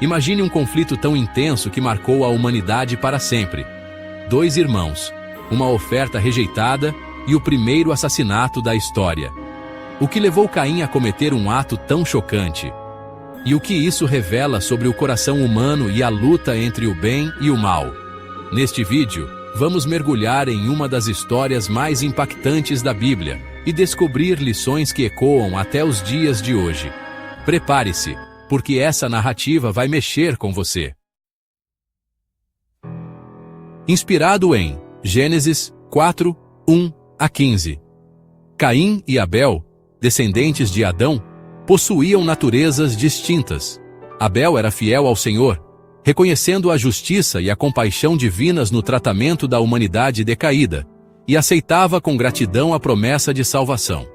Imagine um conflito tão intenso que marcou a humanidade para sempre. Dois irmãos, uma oferta rejeitada e o primeiro assassinato da história. O que levou Caim a cometer um ato tão chocante? E o que isso revela sobre o coração humano e a luta entre o bem e o mal? Neste vídeo, vamos mergulhar em uma das histórias mais impactantes da Bíblia e descobrir lições que ecoam até os dias de hoje. Prepare-se, porque essa narrativa vai mexer com você. Inspirado em Gênesis 4, 1 a 15. Caim e Abel, descendentes de Adão, possuíam naturezas distintas. Abel era fiel ao Senhor, reconhecendo a justiça e a compaixão divinas no tratamento da humanidade decaída, e aceitava com gratidão a promessa de salvação.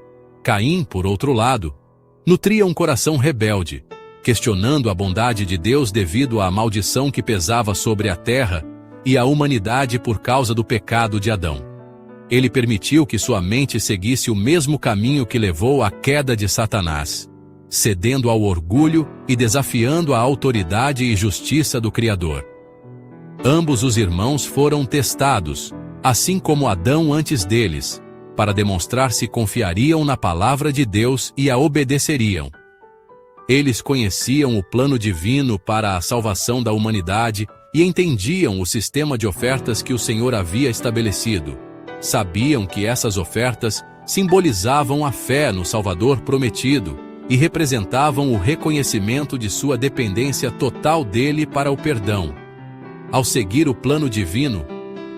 Caim, por outro lado, nutria um coração rebelde, questionando a bondade de Deus devido à maldição que pesava sobre a terra e a humanidade por causa do pecado de Adão. Ele permitiu que sua mente seguisse o mesmo caminho que levou à queda de Satanás, cedendo ao orgulho e desafiando a autoridade e justiça do Criador. Ambos os irmãos foram testados, assim como Adão antes deles, para demonstrar se confiariam na palavra de Deus e a obedeceriam. Eles conheciam o plano divino para a salvação da humanidade e entendiam o sistema de ofertas que o Senhor havia estabelecido. Sabiam que essas ofertas simbolizavam a fé no Salvador prometido e representavam o reconhecimento de sua dependência total dele para o perdão. Ao seguir o plano divino,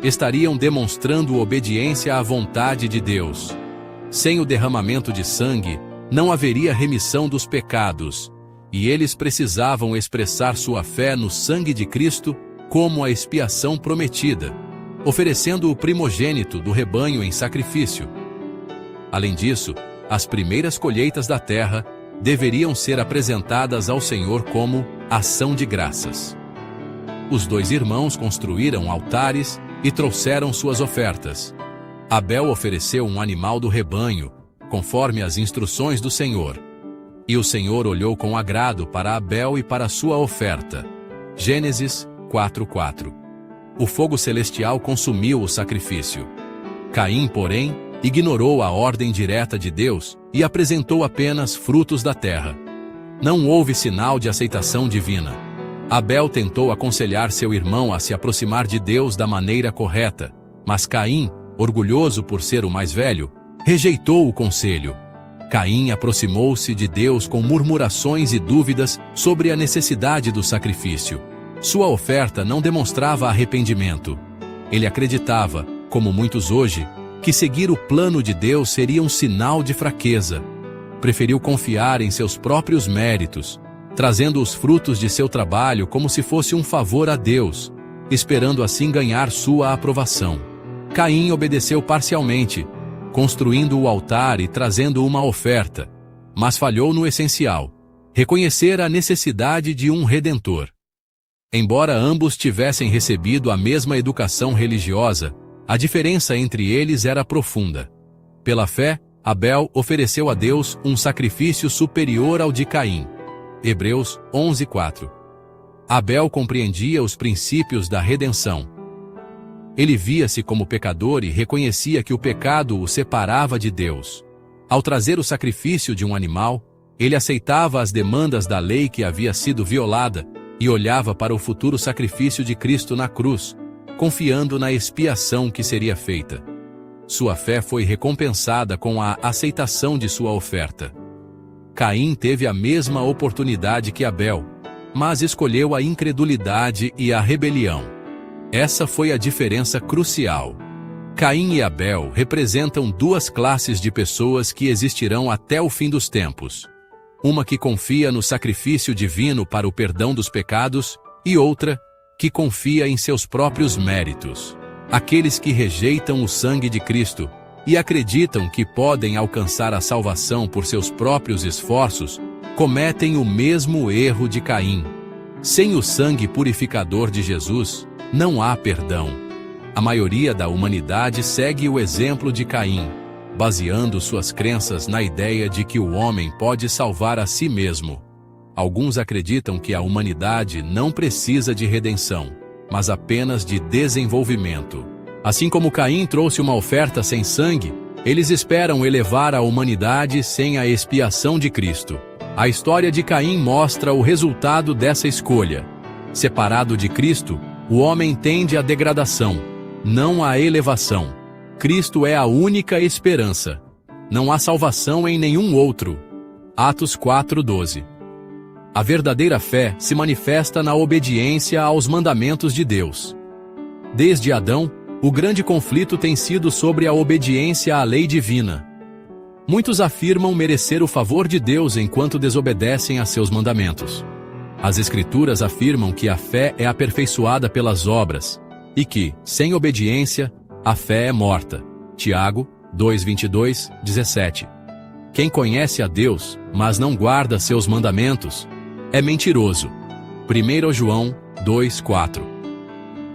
estariam demonstrando obediência à vontade de Deus. Sem o derramamento de sangue, não haveria remissão dos pecados, e eles precisavam expressar sua fé no sangue de Cristo como a expiação prometida, oferecendo o primogênito do rebanho em sacrifício. Além disso, as primeiras colheitas da terra deveriam ser apresentadas ao Senhor como ação de graças. Os dois irmãos construíram altares e trouxeram suas ofertas. Abel ofereceu um animal do rebanho, conforme as instruções do Senhor. E o Senhor olhou com agrado para Abel e para sua oferta. Gênesis 4:4. O fogo celestial consumiu o sacrifício. Caim, porém, ignorou a ordem direta de Deus e apresentou apenas frutos da terra. Não houve sinal de aceitação divina. Abel tentou aconselhar seu irmão a se aproximar de Deus da maneira correta, mas Caim, orgulhoso por ser o mais velho, rejeitou o conselho. Caim aproximou-se de Deus com murmurações e dúvidas sobre a necessidade do sacrifício. Sua oferta não demonstrava arrependimento. Ele acreditava, como muitos hoje, que seguir o plano de Deus seria um sinal de fraqueza. Preferiu confiar em seus próprios méritos, trazendo os frutos de seu trabalho como se fosse um favor a Deus, esperando assim ganhar sua aprovação. Caim obedeceu parcialmente, construindo o altar e trazendo uma oferta, mas falhou no essencial: reconhecer a necessidade de um redentor. Embora ambos tivessem recebido a mesma educação religiosa, a diferença entre eles era profunda. Pela fé, Abel ofereceu a Deus um sacrifício superior ao de Caim. Hebreus 11:4. Abel compreendia os princípios da redenção. Ele via-se como pecador e reconhecia que o pecado o separava de Deus. Ao trazer o sacrifício de um animal, ele aceitava as demandas da lei que havia sido violada e olhava para o futuro sacrifício de Cristo na cruz, confiando na expiação que seria feita. Sua fé foi recompensada com a aceitação de sua oferta. Caim teve a mesma oportunidade que Abel, mas escolheu a incredulidade e a rebelião. Essa foi a diferença crucial. Caim e Abel representam duas classes de pessoas que existirão até o fim dos tempos. Uma que confia no sacrifício divino para o perdão dos pecados, e outra que confia em seus próprios méritos. Aqueles que rejeitam o sangue de Cristo e acreditam que podem alcançar a salvação por seus próprios esforços, cometem o mesmo erro de Caim. Sem o sangue purificador de Jesus, não há perdão. A maioria da humanidade segue o exemplo de Caim, baseando suas crenças na ideia de que o homem pode salvar a si mesmo. Alguns acreditam que a humanidade não precisa de redenção, mas apenas de desenvolvimento. Assim como Caim trouxe uma oferta sem sangue, eles esperam elevar a humanidade sem a expiação de Cristo. A história de Caim mostra o resultado dessa escolha. Separado de Cristo, o homem tende à degradação, não à elevação. Cristo é a única esperança. Não há salvação em nenhum outro. Atos 4:12. A verdadeira fé se manifesta na obediência aos mandamentos de Deus. Desde Adão, o grande conflito tem sido sobre a obediência à lei divina. Muitos afirmam merecer o favor de Deus enquanto desobedecem a seus mandamentos. As Escrituras afirmam que a fé é aperfeiçoada pelas obras, e que, sem obediência, a fé é morta. Tiago 2:22-17. Quem conhece a Deus, mas não guarda seus mandamentos, é mentiroso. 1 João 2:4.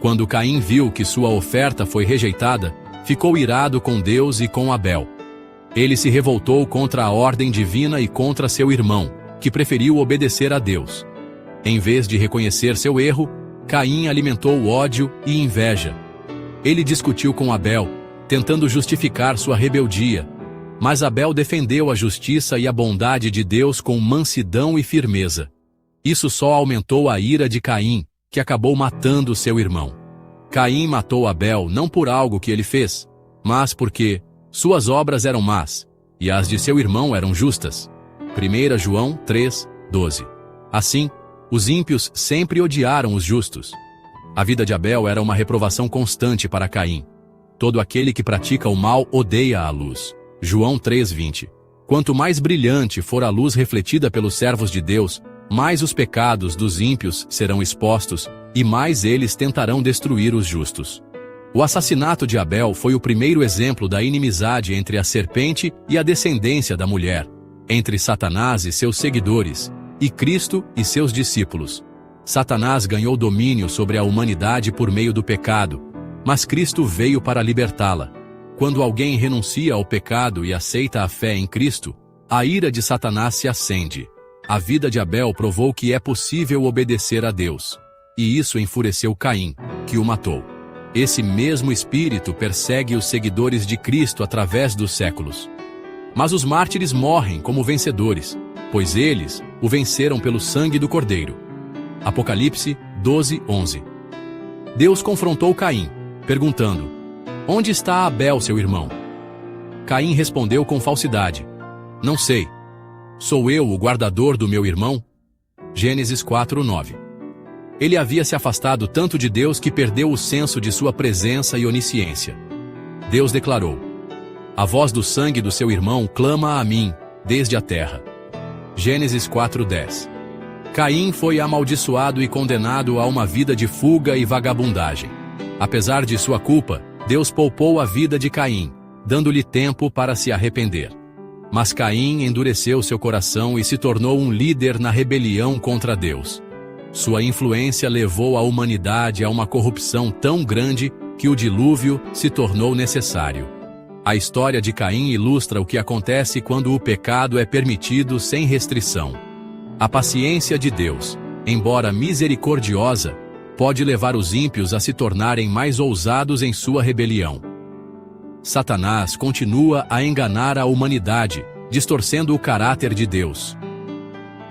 Quando Caim viu que sua oferta foi rejeitada, ficou irado com Deus e com Abel. Ele se revoltou contra a ordem divina e contra seu irmão, que preferiu obedecer a Deus. Em vez de reconhecer seu erro, Caim alimentou ódio e inveja. Ele discutiu com Abel, tentando justificar sua rebeldia, mas Abel defendeu a justiça e a bondade de Deus com mansidão e firmeza. Isso só aumentou a ira de Caim, que acabou matando seu irmão. Caim matou Abel não por algo que ele fez, mas porque suas obras eram más, e as de seu irmão eram justas. 1 João 3:12. Assim, os ímpios sempre odiaram os justos. A vida de Abel era uma reprovação constante para Caim. Todo aquele que pratica o mal odeia a luz. João 3:20. Quanto mais brilhante for a luz refletida pelos servos de Deus, mais os pecados dos ímpios serão expostos, e mais eles tentarão destruir os justos. O assassinato de Abel foi o primeiro exemplo da inimizade entre a serpente e a descendência da mulher, entre Satanás e seus seguidores, e Cristo e seus discípulos. Satanás ganhou domínio sobre a humanidade por meio do pecado, mas Cristo veio para libertá-la. Quando alguém renuncia ao pecado e aceita a fé em Cristo, a ira de Satanás se acende. A vida de Abel provou que é possível obedecer a Deus, e isso enfureceu Caim, que o matou. Esse mesmo espírito persegue os seguidores de Cristo através dos séculos. Mas os mártires morrem como vencedores, pois eles o venceram pelo sangue do Cordeiro. Apocalipse 12:11. Deus confrontou Caim, perguntando: onde está Abel, seu irmão? Caim respondeu com falsidade: não sei. Sou eu o guardador do meu irmão? Gênesis 4:9. Ele havia se afastado tanto de Deus que perdeu o senso de sua presença e onisciência. Deus declarou: a voz do sangue do seu irmão clama a mim, desde a terra. Gênesis 4:10. Caim foi amaldiçoado e condenado a uma vida de fuga e vagabundagem. Apesar de sua culpa, Deus poupou a vida de Caim, dando-lhe tempo para se arrepender. Mas Caim endureceu seu coração e se tornou um líder na rebelião contra Deus. Sua influência levou a humanidade a uma corrupção tão grande que o dilúvio se tornou necessário. A história de Caim ilustra o que acontece quando o pecado é permitido sem restrição. A paciência de Deus, embora misericordiosa, pode levar os ímpios a se tornarem mais ousados em sua rebelião. Satanás continua a enganar a humanidade, distorcendo o caráter de Deus.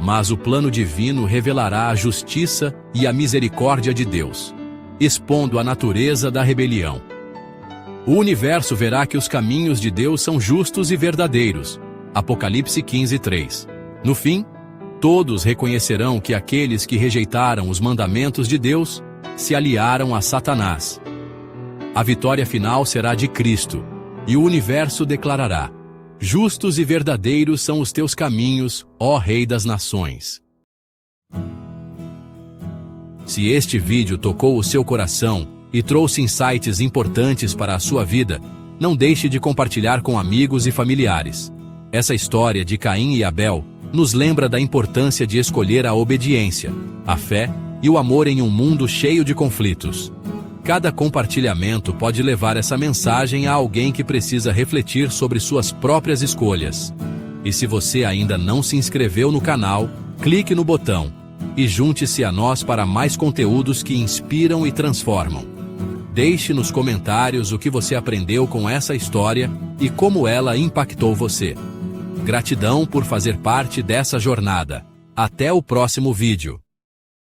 Mas o plano divino revelará a justiça e a misericórdia de Deus, expondo a natureza da rebelião. O universo verá que os caminhos de Deus são justos e verdadeiros. Apocalipse 15:3. No fim, todos reconhecerão que aqueles que rejeitaram os mandamentos de Deus se aliaram a Satanás. A vitória final será de Cristo, e o universo declarará: justos e verdadeiros são os teus caminhos, ó Rei das Nações. Se este vídeo tocou o seu coração e trouxe insights importantes para a sua vida, não deixe de compartilhar com amigos e familiares. Essa história de Caim e Abel nos lembra da importância de escolher a obediência, a fé e o amor em um mundo cheio de conflitos. Cada compartilhamento pode levar essa mensagem a alguém que precisa refletir sobre suas próprias escolhas. E se você ainda não se inscreveu no canal, Clique no botão e junte-se a nós para mais conteúdos que inspiram e transformam. Deixe nos comentários o que você aprendeu com essa história e como ela impactou você. Gratidão por fazer parte dessa jornada. Até o próximo vídeo.